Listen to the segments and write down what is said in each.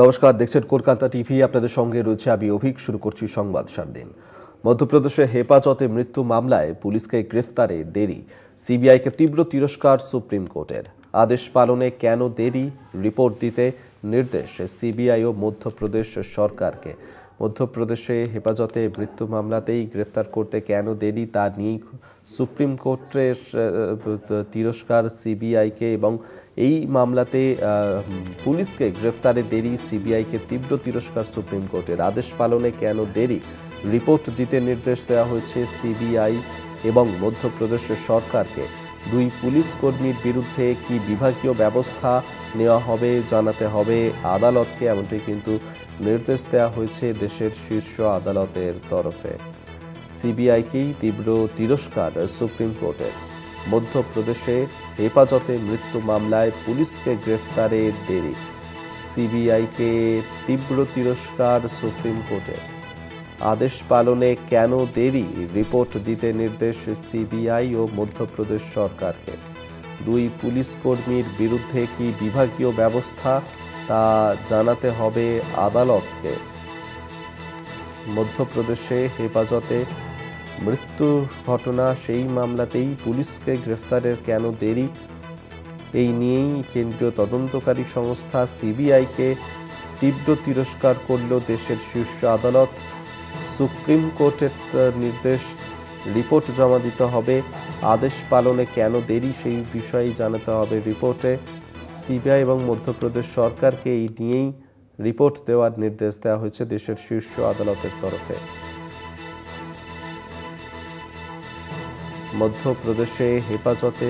নমস্কার, দেখছেন কলকাতা টিভি। আপনাদের সঙ্গে রয়েছে আমি অভিক। শুরু করছি সংবাদ 7 দিন। মধ্যপ্রদেশে হেফাজতে মৃত্যু মামলায় পুলিশকে গ্রেফতারে দেরি, সিবিআইকে তীব্র তিরস্কার সুপ্রিম কোর্টের। আদেশ পালনে কেন দেরি, রিপোর্ট দিতে নির্দেশ সিবিআই ও মধ্যপ্রদেশ সরকারকে। মধ্যপ্রদেশে হেফাজতে মৃত্যু মামলাতেই গ্রেফতার করতে কেন দেরি তা নিয়ে সুপ্রিম কোর্টের তিরস্কার সিবিআইকে, এবং এই মামলাতে পুলিশকে গ্রেফতারে দেরি, সিবিআইকে তীব্র তিরস্কার সুপ্রিম কোর্টের। আদেশ পালনে কেন দেরি, রিপোর্ট দিতে নির্দেশ দেওয়া হয়েছে সিবিআই এবং মধ্যপ্রদেশ সরকারকে। দুই পুলিশ কর্মীর বিরুদ্ধে কি বিভাগীয় ব্যবস্থা নেওয়া হবে জানাতে হবে আদালতকে, এমনটাই কিন্তু নির্দেশ দেওয়া হয়েছে দেশের শীর্ষ আদালতের তরফে। সিবিআইকেই তীব্র তিরস্কার সুপ্রিম কোর্টের। মধ্যপ্রদেশে হেফাজতে মৃত্যু মামলায় পুলিশকে গ্রেফতারে দেরি, সিবিআইকে তীব্র তিরস্কার সুপ্রিম কোর্টের। আদেশ পালনে কেন দেরি, রিপোর্ট দিতে নির্দেশ সিবিআই ও মধ্যপ্রদেশ সরকারকে। দুই পুলিশ কর্মীর বিরুদ্ধে কি বিভাগীয় ব্যবস্থা তা জানাতে হবে আদালতকে। মধ্যপ্রদেশে হেফাজতে মৃত্যু ঘটনা, সেই মামলাতেই পুলিশকে গ্রেফতারের কেন দেরি, এই নিয়েই কেন্দ্রীয় তদন্তকারী সংস্থা সিবিআইকে তীব্র তিরস্কার করল দেশের শীর্ষ আদালত। সুপ্রিম কোর্টের নির্দেশ, রিপোর্ট জমা দিতে হবে। আদেশ পালনে কেন দেরি, সেই বিষয়ে জানাতে হবে রিপোর্টে। সিবিআই এবং মধ্যপ্রদেশ সরকারকে এই নিয়েই রিপোর্ট দেওয়ার নির্দেশ দেওয়া হয়েছে দেশের শীর্ষ আদালতের তরফে। মধ্যপ্রদেশে হেফাজতে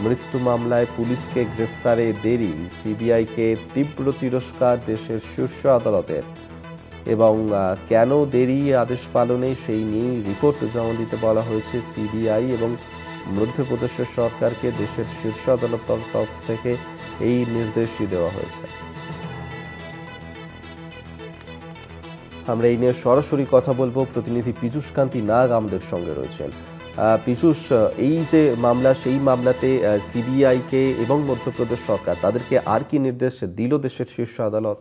মৃত্যু মামলায় পুলিশকে গ্রেফতারে দেরি, সিবিআইকে তীব্র তিরস্কার দেশের শীর্ষ আদালতের। এবং কেন দেরি আদেশ পালনে, সেই নিয়েই রিপোর্ট জমা দিতে বলা হয়েছে সিবিআই এবং মধ্যপ্রদেশের সরকারকে। দেশের শীর্ষ আদালতের তরফ থেকে এই নির্দেশই দেওয়া হয়েছে। আমরা এই নিয়ে সরাসরি কথা বলবো। প্রতিনিধি পীযূষ কান্তি নাগ আমাদের সঙ্গে রয়েছেন। পীযূষ, এই যে মামলা, সেই মামলাতে সিবিআইকে এবং মধ্যপ্রদেশ সরকার, তাদেরকে আর কি নির্দেশ দিল দেশের শীর্ষ আদালত?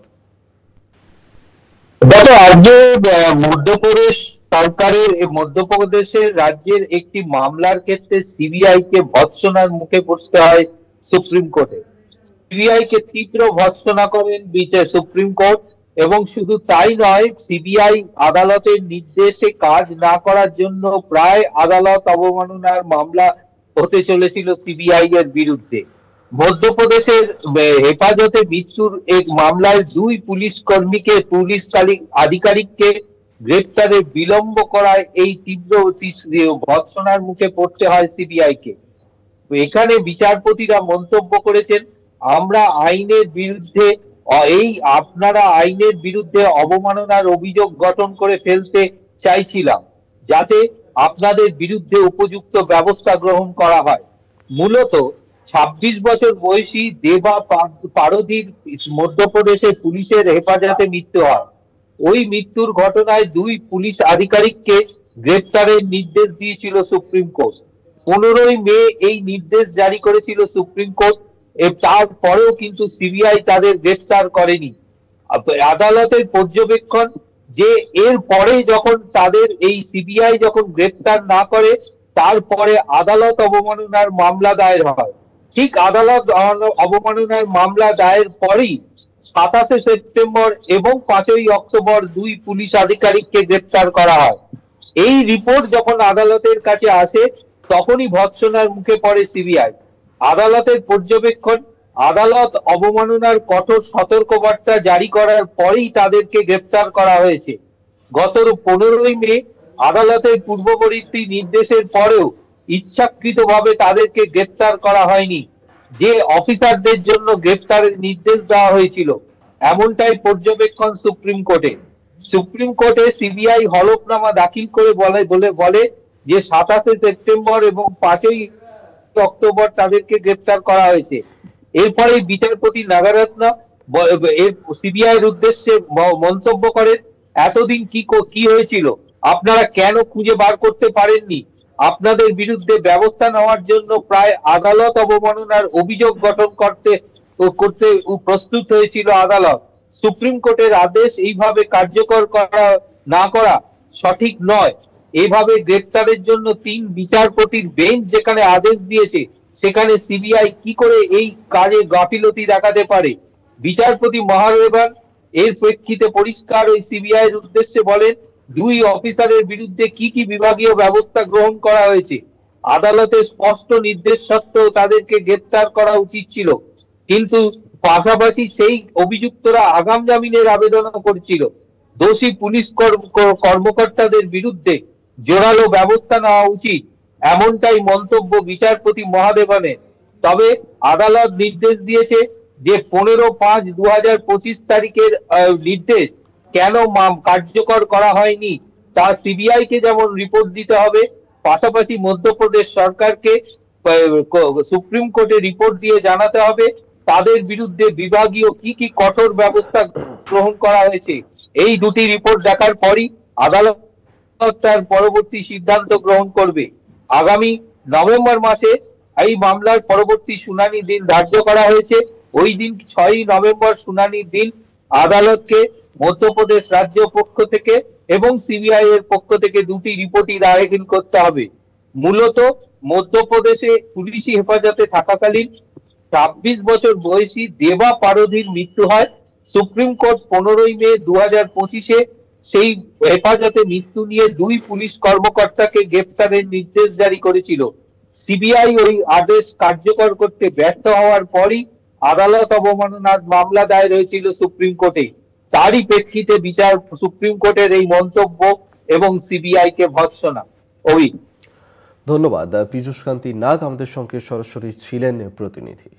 মধ্যপ্রদেশ সরকারের মধ্যপ্রদেশের রাজ্যের একটি মামলার ক্ষেত্রে সিবিআই কে ভৎসনার মুখে পড়তে হয় সুপ্রিম কোর্টে। সিবিআই কে তীব্র ভৎসনা করেন সুপ্রিম কোর্ট, এবং শুধু তাই নয়, সিবিআই আদালতের নির্দেশে কাজ না করার জন্য প্রায় আদালত অবমাননার মামলা হতে চলেছিল সিবিআই এর বিরুদ্ধে। মধ্যপ্রদেশের হেফাজতে মৃত্যুর এক মামলায় দুই পুলিশ কর্মীকে, পুলিশ আধিকারিককে গ্রেপ্তারে বিলম্ব করায় এই তীব্র ভৎসনার মুখে পড়তে হয় সিবিআই কে। এখানে বিচারপতিরা মন্তব্য করেছেন, আমরা আইনের বিরুদ্ধে আপনারা আইনের বিরুদ্ধে অবমাননার অভিযোগ গঠন করে ফেলতে চাইছিলাম, যাতে আপনাদের বিরুদ্ধে উপযুক্ত ব্যবস্থা গ্রহণ করা হয়। মূলত 26 বছর বয়সী দেবা পারদীর মধ্যপ্রদেশের পুলিশের হেফাজতে মৃত্যু হয়। ওই মৃত্যুর ঘটনায় দুই পুলিশ আধিকারিককে গ্রেপ্তারের নির্দেশ দিয়েছিল সুপ্রিম কোর্ট। 15ই মে এই নির্দেশ জারি করেছিল সুপ্রিম কোর্ট। তারপরেও কিন্তু সিবিআই তাদের গ্রেপ্তার করেনি। আদালতের পর্যবেক্ষণ যে এর পরে যখন তাদের এই সিবিআই যখন গ্রেপ্তার না করে, তারপরে আদালত অবমাননার মামলা দায়ের হয়। ঠিক আদালত অবমাননার মামলা দায়ের পরেই 27শে সেপ্টেম্বর এবং 5ই অক্টোবর দুই পুলিশ আধিকারিককে গ্রেপ্তার করা হয়। এই রিপোর্ট যখন আদালতের কাছে আসে, তখনই ভৎসনার মুখে পড়ে সিবিআই। আদালতের পর্যবেক্ষণ, আদালত অবমাননার কঠোর সতর্কবার্তা জারি করার পরেই তাদেরকে গ্রেপ্তার করা হয়েছে। গত 15ই মে আদালতের পূর্ববর্তী নির্দেশের পরেও ইচ্ছাকৃতভাবে তাদেরকে গ্রেপ্তার করা হয়নি। যে অফিসারদের জন্য গ্রেপ্তারের নির্দেশ দেওয়া হয়েছিল, এমনটাই পর্যবেক্ষণ সুপ্রিম কোর্টে। সুপ্রিম কোর্টে সিবিআই হলফনামা দাখিল করে বলে যে 27শে সেপ্টেম্বর এবং 5ই অক্টোবর তাদেরকে গ্রেপ্তার করা হয়েছে। এরপরে বিচারপতি নাগারত্ন সিবিআই এর উদ্দেশ্যে মন্তব্য করেন, এতদিন কি হয়েছিল, আপনারা কেন খুঁজে বার করতে পারেননি? আপনাদের বিরুদ্ধে ব্যবস্থা নেওয়ার জন্য প্রায় আদালত অবমাননার অভিযোগ গঠন করতে প্রস্তুত হয়েছিল আদালত, সুপ্রিম কোর্টের আদেশ এইভাবে কার্যকর করা না করা সঠিক নয়। এইভাবে গ্রেপ্তারের জন্য 3 বিচারপতির বেঞ্চ যেখানে আদেশ দিয়েছে, সেখানে সিবিআই কি করে এই কাজে গাফিলতি দেখাতে পারে? বিচারপতি মহাদেবন এর প্রেক্ষিতে পরিষ্কার ওই সিবিআই এর উদ্দেশ্যে বলেন, 2 অফিসারের বিরুদ্ধে কি কি বিভাগীয় ব্যবস্থা গ্রহণ করা হয়েছে। আদালতের স্পষ্ট নির্দেশ সত্ত্বেও তাদেরকে গ্রেপ্তার করা উচিত ছিল, কিন্তু পাশাপাশি সেই অভিযুক্তরা আগাম জামিনের আবেদন করেছিল। দোষী পুলিশ কর্মকর্তাদের বিরুদ্ধে জোরালো ব্যবস্থা নেওয়া উচিত, এমনটাই মন্তব্য বিচারপতি মহাদেবনের। তবে আদালত নির্দেশ দিয়েছে যে 15/5/2025 তারিখের নির্দেশ কেন কার্যকর করা হয়নি তা সিবিআই কে যেমন রিপোর্ট দিতে হবে, পাশাপাশি মধ্যপ্রদেশ সরকারকে সুপ্রিম কোর্টে রিপোর্ট দিয়ে জানাতে হবে তাদের বিরুদ্ধে বিভাগীয় কি কি কঠোর ব্যবস্থা গ্রহণ করা হয়েছে। এই দুটি রিপোর্ট দেখার পরই আদালত তার পরবর্তী সিদ্ধান্ত গ্রহণ করবে। আগামী নভেম্বর মাসে এই মামলার পরবর্তী শুনানি দিন ধার্য করা হয়েছে। ওই দিন 6ই নভেম্বর শুনানির দিন আদালতকে মধ্যপ্রদেশ রাজ্য পক্ষ থেকে এবং সিবিআই এর পক্ষ থেকে দুটি রিপোর্টই দাখিল করতে হবে। মূলত মধ্যপ্রদেশে পুলিশি হেফাজতে থাকাকালীন 26 বছর বয়সী দেবা পারধির মৃত্যু হয়। সুপ্রিম কোর্ট 15ই মে 2025-এ সেই হেফাজতে মৃত্যু নিয়ে 2 পুলিশ কর্মকর্তাকে গ্রেপ্তারের নির্দেশ জারি করেছিল। সিবিআই ওই আদেশ কার্যকর করতে ব্যর্থ হওয়ার পরই আদালত অবমাননার মামলা দায়ের হয়েছিল সুপ্রিম কোর্টে। তারই প্রেক্ষিতে সুপ্রিম কোর্টের এই মন্তব্য এবং সিবিআই কে ভৎসনা। ধন্যবাদ। পীযূষ কান্তি নাগ আমাদের সঙ্গে সরাসরি ছিলেন প্রতিনিধি।